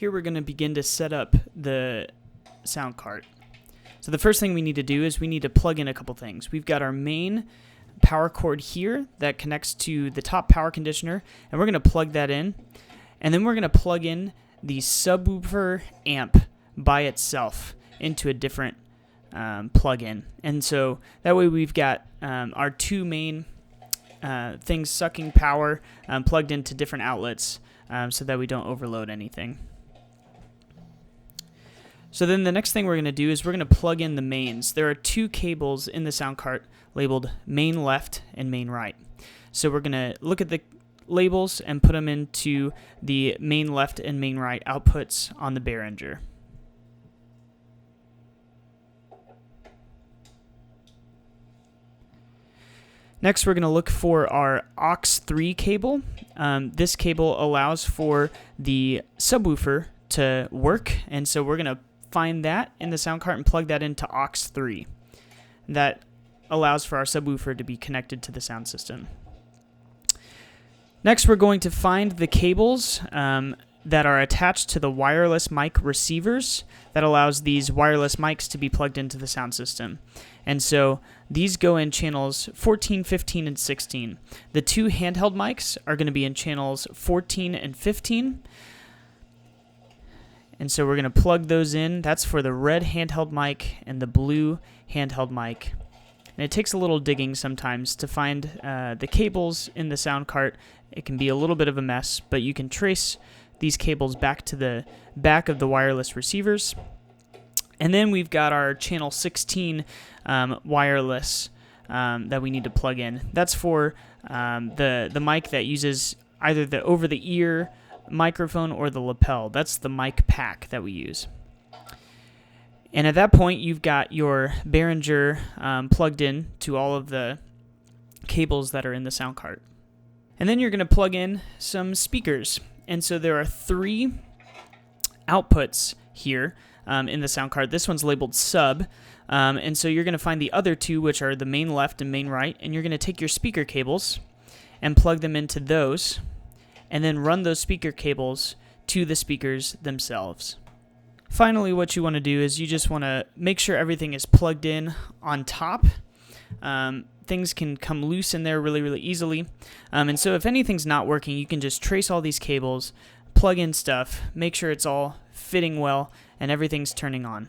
Here we're going to begin to set up the sound cart. So the first thing we need to do is we need to plug in a couple things. We've got our main power cord here that connects to the top power conditioner, and we're going to plug that in. And then we're going to plug in the subwoofer amp by itself into a different plug-in. And so that way we've got our two main things sucking power plugged into different outlets so that we don't overload anything. So then the next thing we're going to do is we're going to plug in the mains. There are two cables in the sound cart labeled main left and main right. So we're going to look at the labels and put them into the main left and main right outputs on the Behringer. Next, we're going to look for our aux3 cable. This cable allows for the subwoofer to work, and so we're going to find that in the sound cart and plug that into aux3. That allows for our subwoofer to be connected to the sound system. Next, we're going to find the cables that are attached to the wireless mic receivers that allows these wireless mics to be plugged into the sound system. And so these go in channels 14, 15, and 16. The two handheld mics are going to be in channels 14 and 15. And so we're going to plug those in. That's for the red handheld mic and the blue handheld mic. And it takes a little digging sometimes to find the cables in the sound cart. It can be a little bit of a mess, but you can trace these cables back to the back of the wireless receivers. And then we've got our channel 16 wireless that we need to plug in. That's for the mic that uses either the over-the-ear microphone or the lapel. That's the mic pack that we use. And at that point, you've got your Behringer plugged in to all of the cables that are in the sound cart. And then you're going to plug in some speakers. And so there are three outputs here in the sound cart. This one's labeled sub. And so you're going to find the other two, which are the main left and main right. And you're going to take your speaker cables and plug them into those, and then run those speaker cables to the speakers themselves. Finally, what you want to do is you just want to make sure everything is plugged in on top. Things can come loose in there really, really easily. And so if anything's not working, you can just trace all these cables, plug in stuff, make sure it's all fitting well, and everything's turning on.